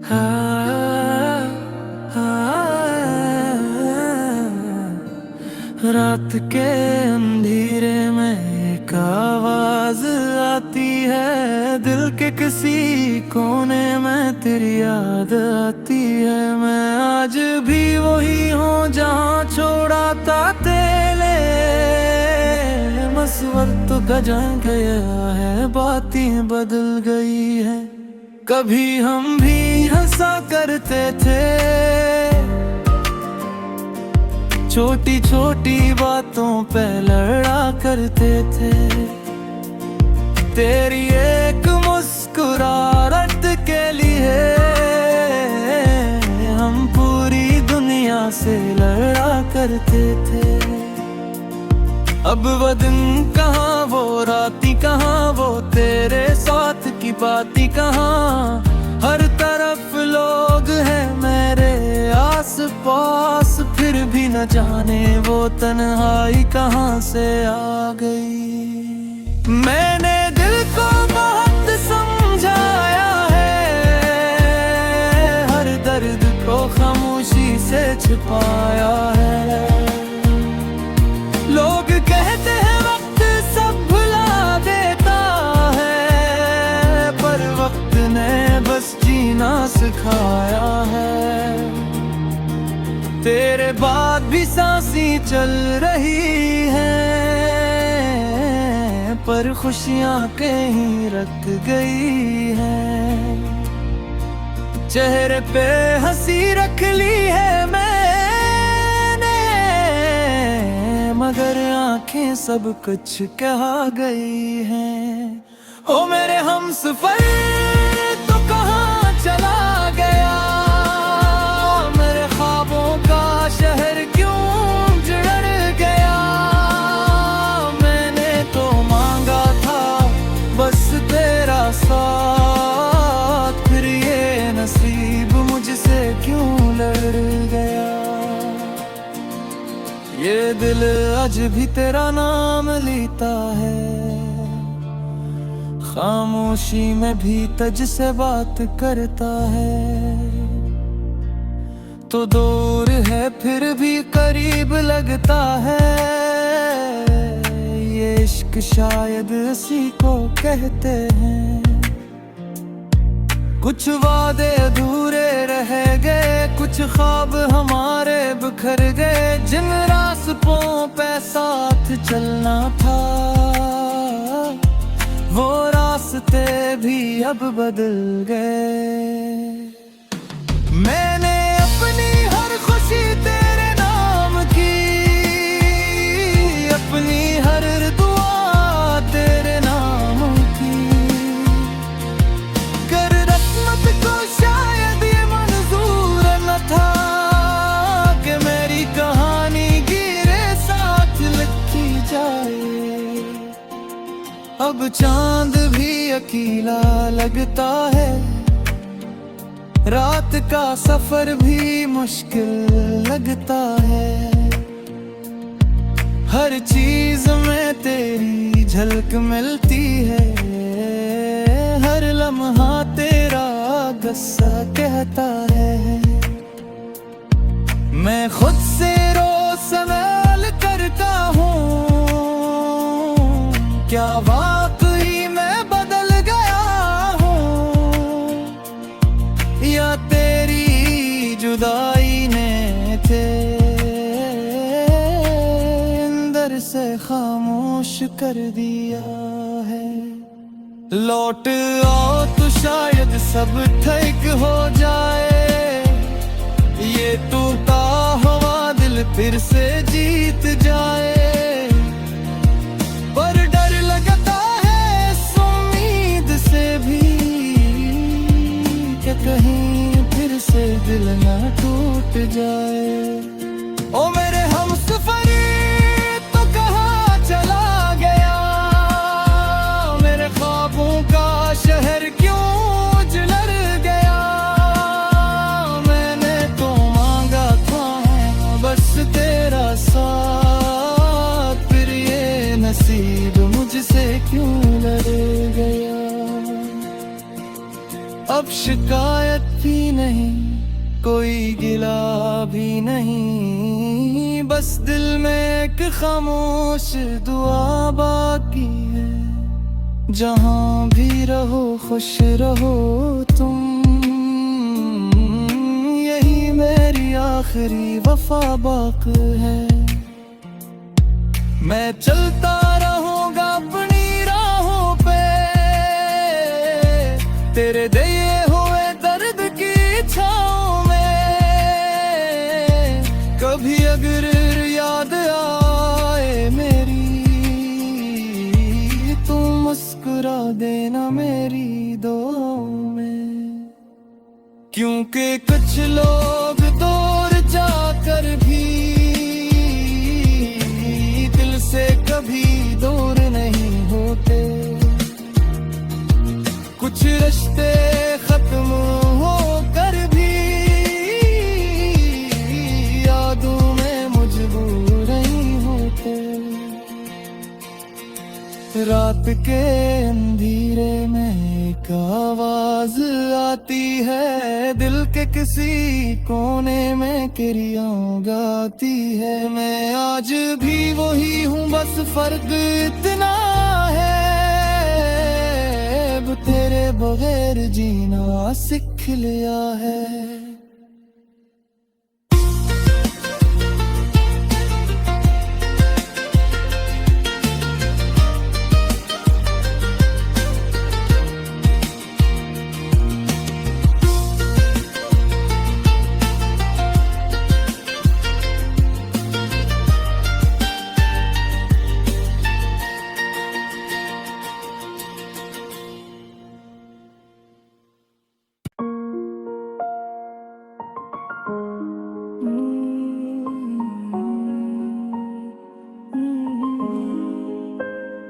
हाँ, हाँ, रात के अंधेरे में एक आवाज आती है, दिल के किसी कोने में तेरी याद आती है। मैं आज भी वही हूँ जहाँ छोड़ा था तेरे, बस वक्त गजन गया है, बातें बदल गई है। कभी हम भी हंसा करते थे, छोटी छोटी बातों पे लड़ा करते थे। तेरी एक मुस्कुराहट के लिए हम पूरी दुनिया से लड़ा करते थे। अब वो दिन कहाँ, वो राती कहाँ, वो तेरे साथ की बाती कहाँ। हर तरफ लोग हैं मेरे आस पास, फिर भी न जाने वो तन्हाई कहाँ से आ गई। मैंने दिल को बहुत समझाया है, हर दर्द को खामोशी से छिपाया है। लोग कहते हैं वक्त सब भुला देता है, पर वक्त ने बस जीना सिखाया है। तेरे बाद भी सांसें चल रही हैं, पर खुशियां कहीं रख गई हैं। चेहरे पे हंसी रख ली है मैंने, मगर आंखें सब कुछ कह गई हैं। ओ मेरे हमसफर तो कहाँ चला गया, मेरे ख्वाबों का शहर क्यों उजड़ गया। मैंने तो मांगा था बस तेरा साथ, फिर ये नसीब मुझसे क्यों लड़ गया। ये दिल आज भी तेरा नाम लेता है, खामोशी में भी तुझसे बात करता है। तो दूर है फिर भी करीब लगता है, ये इश्क शायद इसी को कहते हैं। कुछ वादे अधूरे रह गए, कुछ ख्वाब हमारे बिखर गए। जिन रास्तों पे साथ चलना था, वो रास्ते भी अब बदल गए। मैंने अपनी हर खुशी तेरे नाम की, अपनी हर दुआ तेरे नाम की। कर रहमत को शायद ये मंजूर न था कि मेरी कहानी गिरे साथ लिखी जाए। अब चांद भी अकेला लगता है, रात का सफर भी मुश्किल लगता है। हर चीज में तेरी झलक मिलती है, हर लम्हा तेरा गुस्सा कहता है। मैं खुद से रोज सवाल करता हूँ, क्या वाकई मैं बदल गया हूँ, या तेरी जुदाई ने थे अंदर से खामोश कर दिया है। लौट आओ तो शायद सब ठीक हो जाए, ये टूटा हुआ दिल फिर से जीत जाए। पर डर लगता है इस उम्मीद से भी कि कहीं फिर से दिल ना टूट जाए। ओ मेरे हमसफर तो कहाँ चला गया, मेरे ख्वाबों का शहर क्यों उजड़ गया। मैंने तो मांगा था बस तेरा साथ, फिर ये नसीब मुझसे क्यों लड़ गया। अब शिकायत भी नहीं, कोई गिला भी नहीं, बस दिल में एक खामोश दुआ बाकी है। जहाँ भी रहो खुश रहो तुम, यही मेरी आखिरी वफा बाक है। मैं चलता रहूंगा अपनी राहों पे, तेरे दिए हुए दर्द की छाँव में। कभी अगर याद आए मेरी, तू मुस्कुरा देना मेरी दुआओं में। क्योंकि कुछ लोग दूर जाकर भी दिल से कभी दूर नहीं होते। कुछ रिश्ते खत्म होकर भी यादों में मजबूर नहीं होते। रात के अंधेरे में एक आवाज आती है, दिल के किसी कोने में किरियां गाती है। मैं आज भी वही हूँ, बस फर्क इतना है, अब तेरे बगैर जीना सीख लिया है।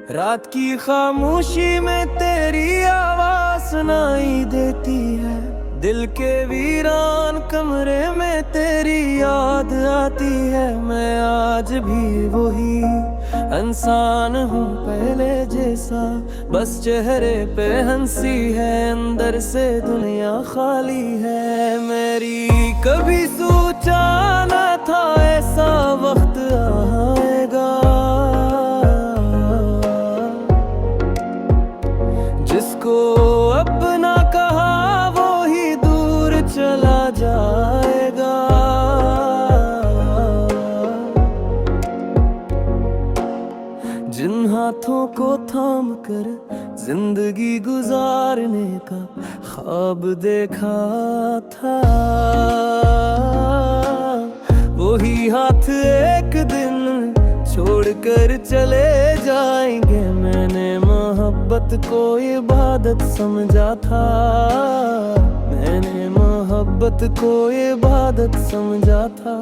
रात की खामोशी में तेरी आवाज सुनाई देती है, दिल के वीरान कमरे में तेरी याद आती है। मैं आज भी वही इंसान हूँ पहले जैसा, बस चेहरे पे हंसी है, अंदर से दुनिया खाली है। मेरी कभी सोचा न था ऐसा वक्त आएगा, जिसको अपना कहा वो ही दूर चला जाएगा। जिन हाथों को थाम कर जिंदगी गुजारने का ख्वाब देखा था, वही हाथ एक दिन छोड़कर चले जाएंगे। मैंने मोहब्बत को इबादत समझा था, मैंने मोहब्बत को इबादत समझा था।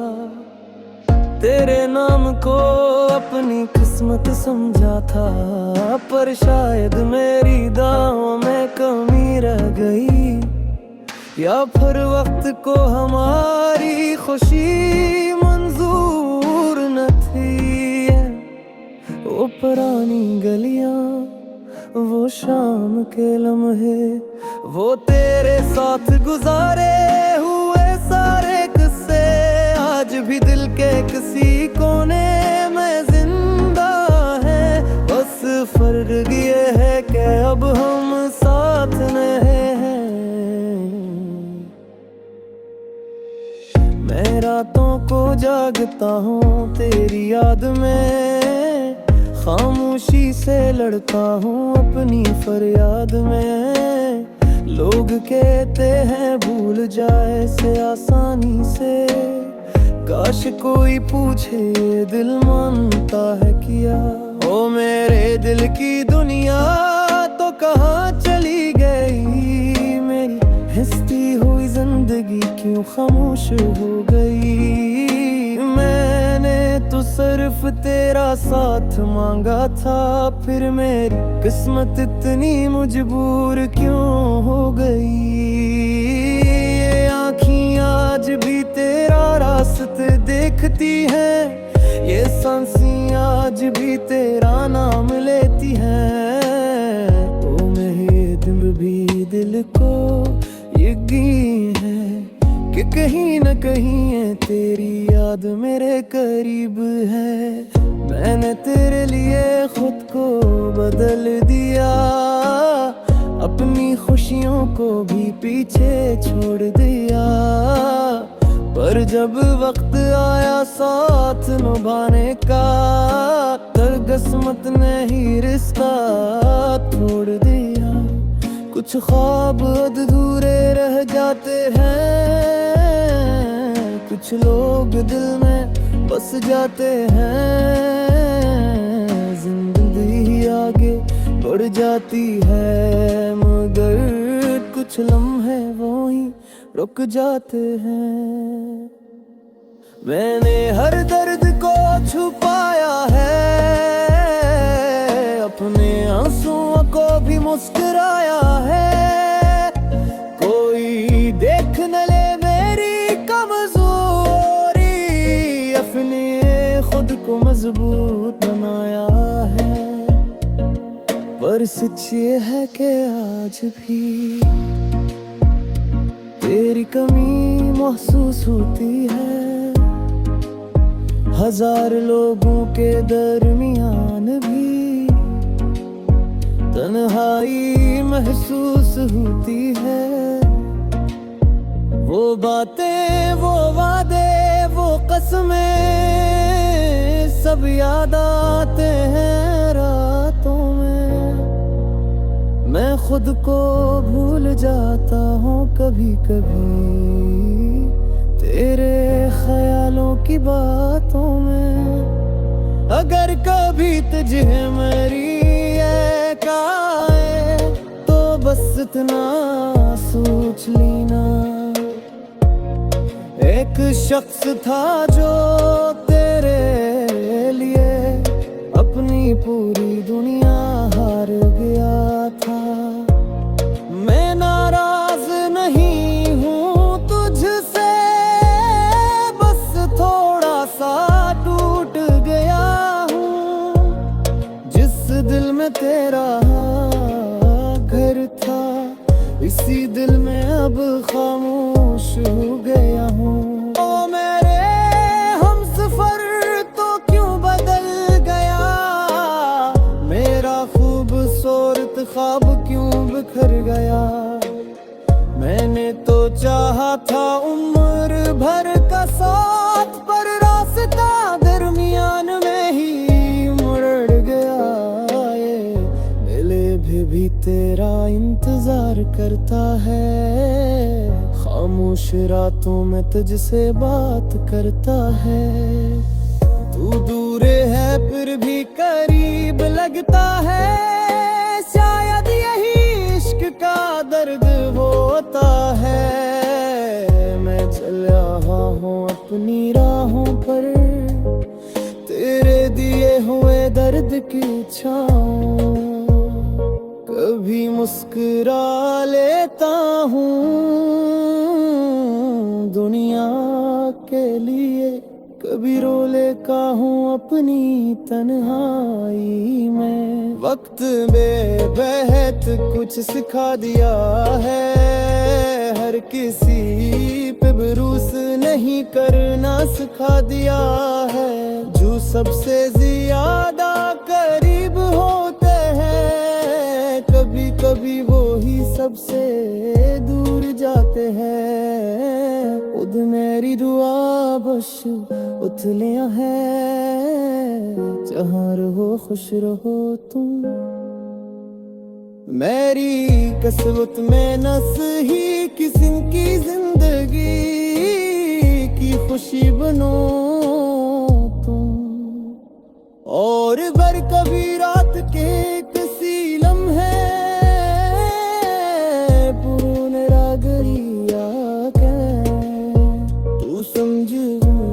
तेरे नाम को अपनी किस्मत समझा था, पर शायद मेरी दावों में कमी रह गई, या फिर वक्त को हमारी खुशी मंजूर न थी। वो पुरानी गलियां, वो शाम के लम्हे, वो तेरे साथ गुजारे हुए सारे किस्से, आज भी दिल के किसी कोने में जिंदा है। बस फर्क ये है कि अब हम साथ नहीं हैं। मैं रातों को जागता हूँ तेरी याद में, खामोशी से लड़ता हूँ अपनी फरियाद में। लोग कहते हैं भूल जाए से आसानी से, काश कोई पूछे ये दिल मानता है क्या। ओ मेरे दिल की दुनिया तो कहाँ चली गई, मेरी हंसती हुई जिंदगी क्यों खामोश हो गई। मैंने तो सिर्फ तेरा साथ मांगा था, फिर मेरी किस्मत इतनी मजबूर क्यों हो गई। ये आँखें आज भी तेरा रास्ते देखती हैं, ये सांसें आज भी तेरा नाम लेती हैं। ओ मेरे दिल भी दिल को कहीं न कहीं है तेरी याद मेरे करीब है। मैंने तेरे लिए खुद को बदल दिया, अपनी खुशियों को भी पीछे छोड़ दिया। पर जब वक्त आया साथ निभाने का, किस्मत ने ही रिश्ता तोड़ दिया। कुछ ख्वाब अधूरे रह जाते हैं, कुछ लोग दिल में बस जाते हैं। जिंदगी आगे बढ़ जाती है, मगर कुछ लम्हे वो ही रुक जाते हैं। मैंने हर दर्द को छुपाया है, अपने आंसुओं को भी मुस्कुराया है। कोई देख न ले मेरी कमजोरी, अपने खुद को मजबूत बनाया है। पर सच ये है कि आज भी तेरी कमी महसूस होती है। हजार लोगों के दरमियान भी तन्हाई महसूस होती है। वो बातें, वो वादे, वो कसमें सब याद आते हैं रातों में। मैं खुद को भूल जाता हूँ कभी कभी तेरे ख्यालों की बातों में। अगर कभी तुझे मेरी आए तो बस इतना सोच लेना, एक शख्स था जो तेरे लिए अपनी पूरी दुनिया हार गया था। मैं नाराज नहीं हूँ तुझसे, बस थोड़ा सा टूट गया हूँ। जिस दिल में तेरा घर था, इसी दिल में अब खामोश हो गया हूँ। ओ मेरे हमसफर तो क्यों बदल गया, मेरा खूबसूरत ख्वाब क्यों बिखर गया। मैंने तो चाहा था उम्र भर का साथ, पर रास्ता दरमियान में ही मुड़ गया। ये दिल भी तेरा इंतजार करता है, खामोश रातों में तुझसे बात करता है। तू दूर है फिर भी करीब लगता है, शायद यही इश्क का दर्द होता है। मैं चल रहा हूँ अपनी राहों पर, तेरे दिए हुए दर्द की छाँव। कभी मुस्कुरा लेता हूँ दुनिया के लिए, कभी रो लेता हूँ अपनी तन्हाई में। वक्त बेबहत कुछ सिखा दिया है, हर किसी पे भरोसा नहीं करना सिखा दिया है। जो सबसे ज्यादा करीब होते हैं, कभी कभी वो ही सबसे दूर जाते हैं। खुद मेरी दुआ बस उथलियां है, जहाँ रहो खुश रहो तुम। मेरी किस्मत में नस ही किसी की जिंदगी की खुशी बनो तुम। और बर कभी रात के किसी लम्हे पुराने रागरिया के, तू समझ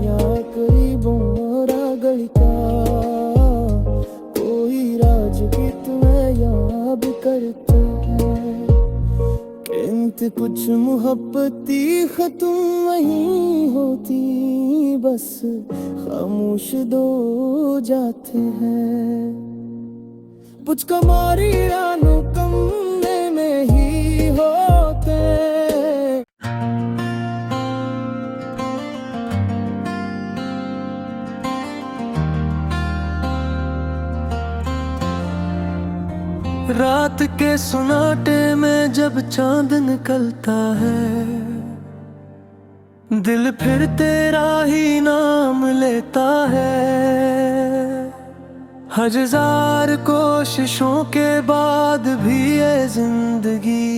या करीबों रागड़ी का कोई राज की तुम्हें याद करते हैं। किंतु कुछ मोहब्बती खत्म नहीं होती, बस खामोश दो जाते हैं। पुचका मारी रानू कमरे में ही होते। रात के सुनाटे में जब चांद निकलता है, दिल फिर तेरा ही नाम लेता है। हजार कोशिशों के बाद भी ये जिंदगी,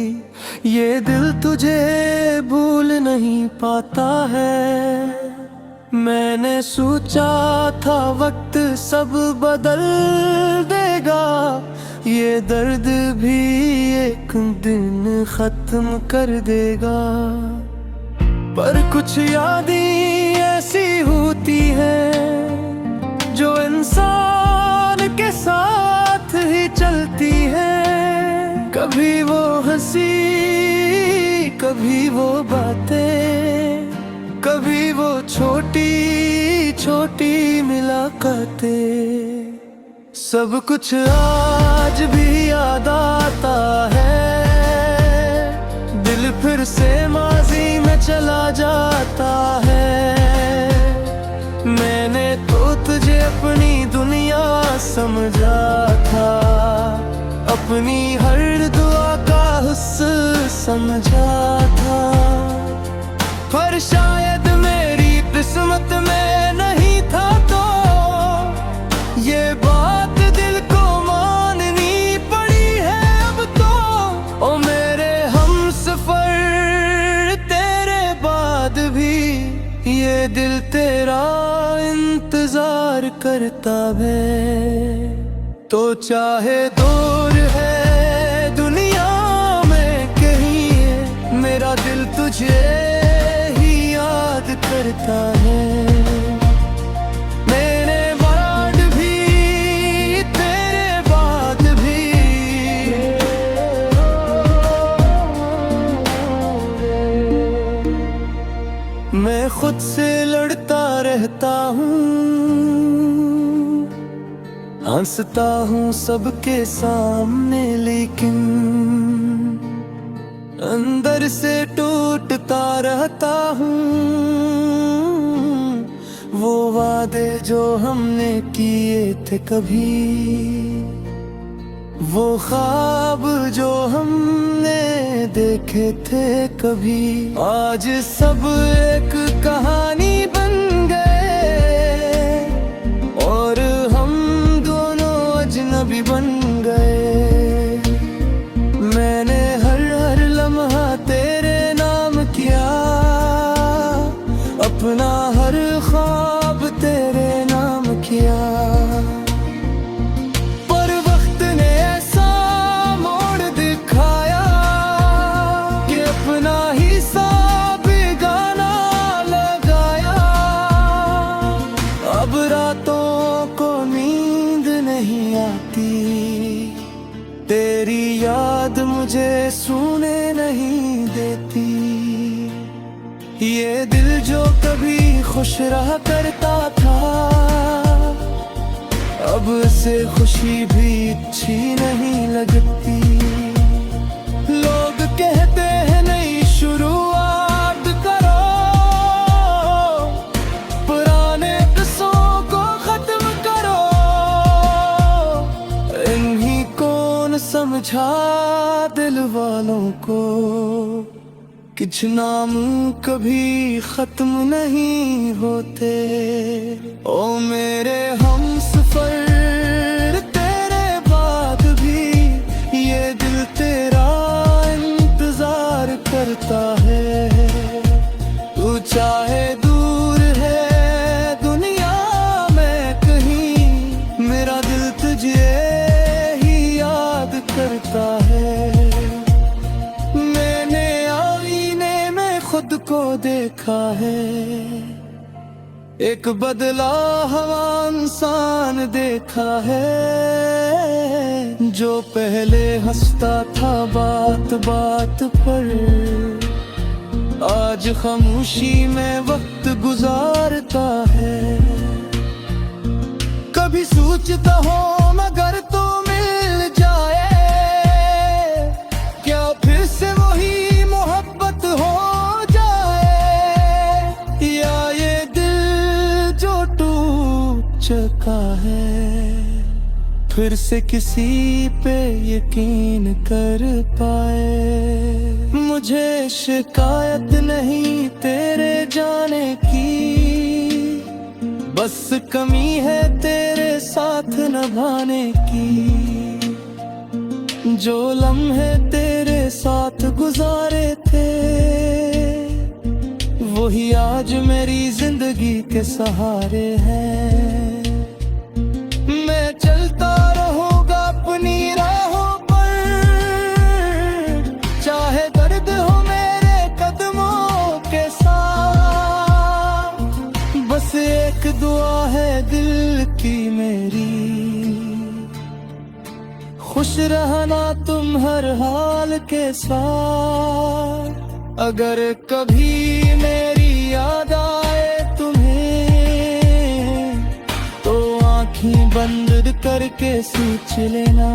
ये दिल तुझे भूल नहीं पाता है। मैंने सोचा था वक्त सब बदल देगा, ये दर्द भी एक दिन खत्म कर देगा। पर कुछ यादें ऐसी होती हैं जो इंसान के साथ ही चलती है। कभी वो हंसी, कभी वो बातें, कभी वो छोटी छोटी मुलाकातें, सब कुछ आज भी याद आता है। दिल फिर से माजी में चला जाता है। मैंने तो तुझे अपनी दुनिया समझा था, अपनी हर दुआ का हिस्सा समझा था। पर शायद मेरी किस्मत में नहीं था, तो ये बात दिल को माननी पड़ी है अब तो। ओ मेरे हमसफर, तेरे बाद भी ये दिल तेरा इंतजार करता है। तो चाहे दूर है दुनिया में कहीं है, मेरा दिल तुझे करता है। मेरे बाद भी, तेरे बाद भी, मैं खुद से लड़ता रहता हूँ, हंसता हूँ सबके सामने, लेकिन अंदर से टूटता रहता हूँ। वो वादे जो हमने किए थे कभी, वो ख्वाब जो हमने देखे थे कभी, आज सब एक कहानी बन गए और हम दोनों अजनबी बन गए। मैंने हर लम्हा तेरे नाम किया, अपना हर ख्वाब तेरे नाम किया। पर वक्त ने ऐसा मोड़ दिखाया कि अपना हिसाब गाना लगाया। अब रातों को नींद नहीं आती, तेरी याद मुझे सोने नहीं देती। ये दिल जो कभी खुश रहा करता था, अब से खुशी भी अच्छी नहीं लगती। लोग कहते हैं नई शुरुआत करो, पुराने किस्सों को खत्म करो। इन्हीं कौन समझा दिल वालों को, कुछ नाम कभी खत्म नहीं होते। ओ मेरे हमसफर, तेरे बाद भी ये दिल तेरा इंतजार करता है। तू चाहे दूर है दुनिया में कहीं, मेरा दिल तुझे ही याद करता है। खुद को देखा है, एक बदला हुआ इंसान देखा है, जो पहले हंसता था बात बात पर, आज खामोशी में वक्त गुजारता है। कभी सोचता हो मगर तो मिल जाए, क्या फिर से वही मोहब्बत हो चुका है। फिर से किसी पे यकीन कर पाए। मुझे शिकायत नहीं तेरे जाने की, बस कमी है तेरे साथ निभाने की। जो लम्हे तेरे साथ गुजारे थे, वही आज मेरी जिंदगी के सहारे हैं। मैं चलता रहूंगा अपनी राहों पर, चाहे दर्द हो मेरे कदमों के साथ। बस एक दुआ है दिल की मेरी, खुश रहना तुम हर हाल के साथ। अगर कभी मेरी याद आए तुम्हें, तो आँखें बंद करके सोच लेना,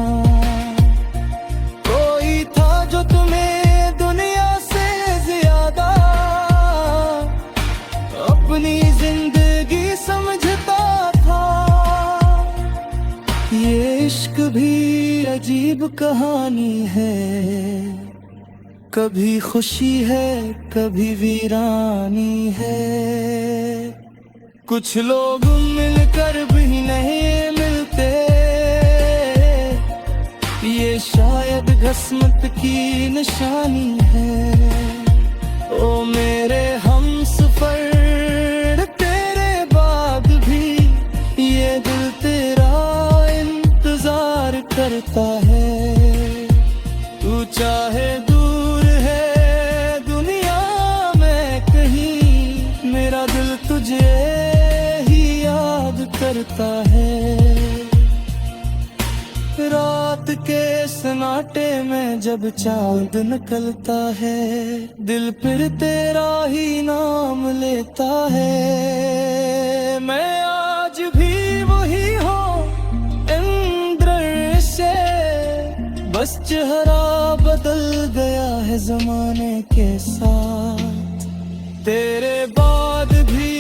कोई था जो तुम्हें दुनिया से ज्यादा अपनी जिंदगी समझता था। ये इश्क भी अजीब कहानी है, कभी खुशी है कभी वीरानी है। कुछ लोग मिलकर भी नहीं मिलते, ये शायद किस्मत की निशानी है। ओ मेरे हमसफर, तेरे बाद भी ये दिल तेरा इंतजार करता है। तू चाहे दूर है दुनिया में कहीं, मेरा दिल तुझे ही याद करता है। रात के सन्नाटे में जब चांद निकलता है, दिल फिर तेरा ही नाम लेता है। मैं आज भी वही हूँ इंद्र से, बस चेहरा बदल गया है जमाने के साथ। तेरे बाद भी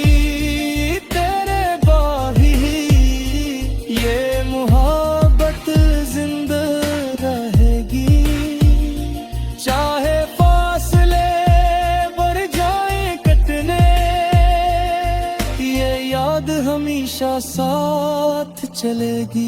तेरे बाद ही ये मोहब्बत जिंदा रहेगी। चाहे फासले बढ़ जाए कटने, ये याद हमेशा साथ चलेगी।